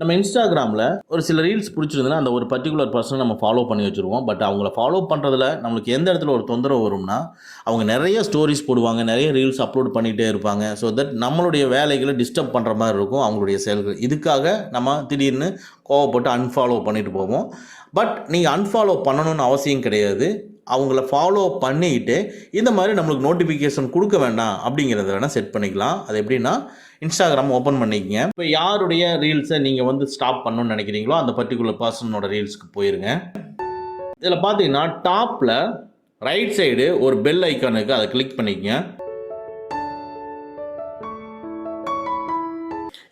நம்ம இன்ஸ்டாகிராமில் ஒரு சில ரீல்ஸ் பிடிச்சிருந்ததுன்னா அந்த ஒரு பர்டிகுலர் பர்சனை நம்ம ஃபாலோ பண்ணி வச்சுருவோம். பட் அவங்கள ஃபாலோ பண்ணுறதுல நம்மளுக்கு எந்த இடத்துல ஒரு தொந்தரவு வரும்னா, அவங்க நிறைய ஸ்டோரிஸ் போடுவாங்க, நிறைய ரீல்ஸ் அப்லோட் பண்ணிகிட்டே இருப்பாங்க. ஸோ தட் நம்மளுடைய வேலைகளை டிஸ்டர்ப் பண்ணுற மாதிரி இருக்கும் அவங்களுடைய செயல்கள். இதுக்காக நம்ம திடீர்னு கோவப்பட்டு அன்ஃபாலோ பண்ணிட்டு போவோம். பட் நீங்கள் அன்ஃபாலோ பண்ணணும்னு அவசியம் கிடையாது. அவங்கள ஃபாலோ பண்ணிக்கிட்டு இந்த மாதிரி நம்மளுக்கு நோட்டிஃபிகேஷன் கொடுக்க வேண்டாம் அப்படிங்கிறத வேணால் செட் பண்ணிக்கலாம். அது எப்படின்னா, இன்ஸ்டாகிராம் ஓப்பன் பண்ணிக்கங்க. இப்போ யாருடைய ரீல்ஸை நீங்கள் வந்து ஸ்டாப் பண்ணணும்னு நினைக்கிறீங்களோ அந்த பர்டிகுலர் பர்சனோட ரீல்ஸ்க்கு போயிருங்க. இதில் பார்த்தீங்கன்னா டாப்பில் ரைட் சைடு ஒரு பெல் ஐக்கானுக்கு அதை கிளிக் பண்ணிக்கங்க.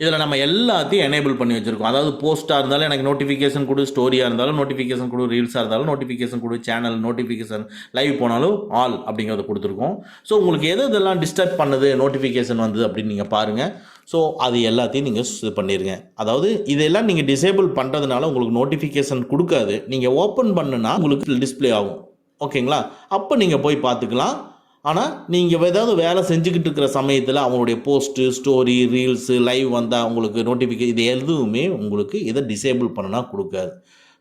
இதில் நம்ம எல்லாத்தையும் எனேபிள் பண்ணி வச்சுருக்கோம். அதாவது போஸ்ட்டாக இருந்தாலும் எனக்கு நோட்டிஃபிகேஷன் கொடு, ஸ்டோரியாக இருந்தாலும் நோட்டிஃபிகேஷன் கொடு, ரீல்ஸாக இருந்தாலும் நோட்டிஃபிகேஷன் கொடு, சேனல் நோட்டிஃபிகேஷன், லைவ் போனாலும் ஆல் அப்படிங்கிறத கொடுத்துருக்கோம். ஸோ உங்களுக்கு எதெல்லாம் டிஸ்டர்ப் பண்ணுது நோட்டிஃபிகேஷன் வந்தது அப்படின்னு நீங்கள் பாருங்கள். ஸோ அது எல்லாத்தையும் நீங்கள் இது பண்ணிடுங்க. அதாவது இதெல்லாம் நீங்கள் டிசேபிள் பண்ணுறதுனால உங்களுக்கு நோட்டிஃபிகேஷன் கொடுக்காது. நீங்கள் ஓப்பன் பண்ணுனா உங்களுக்கு டிஸ்பிளே ஆகும். ஓகேங்களா? அப்போ நீங்கள் போய் பார்த்துக்கலாம். ஆனால் நீங்கள் ஏதாவது வேலை செஞ்சுக்கிட்டு இருக்கிற சமயத்தில் அவங்களுடைய போஸ்ட்டு, ஸ்டோரி, ரீல்ஸு, லைவ் வந்தால் உங்களுக்கு நோட்டிஃபிகேஷன் இது எதுவுமே உங்களுக்கு இதை டிசேபிள் பண்ணனா கொடுக்காது.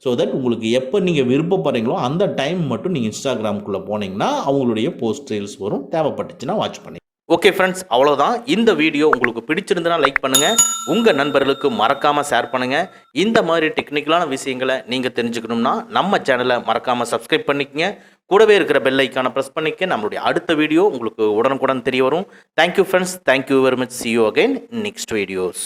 ஸோ தட் உங்களுக்கு எப்போ நீங்கள் விருப்பப்படுறீங்களோ அந்த டைம் மட்டும் நீங்கள் இன்ஸ்டாகிராமுக்குள்ளே போனீங்கன்னா அவங்களுடைய போஸ்ட், ரீல்ஸ் வரும். தேவைப்பட்டுச்சுன்னா வாட்ச் பண்ணி. ஓகே ஃப்ரெண்ட்ஸ், அவ்வளோதான். இந்த வீடியோ உங்களுக்கு பிடிச்சிருந்தனா லைக் பண்ணுங்கள், உங்கள் நண்பர்களுக்கு மறக்காமல் ஷேர் பண்ணுங்கள். இந்த மாதிரி டெக்னிக்கலான விஷயங்களை நீங்கள் தெரிஞ்சுக்கணும்னா நம்ம சேனலை மறக்காமல் சப்ஸ்கிரைப் பண்ணிக்கங்க. கூடவே இருக்கிற பெல் ஐக்கானை ப்ரெஸ் பண்ணிக்க. நம்மளுடைய அடுத்த வீடியோ உங்களுக்கு உடனுக்குடன் தெரிய வரும். Thank you friends, thank you very much. see you again in next videos.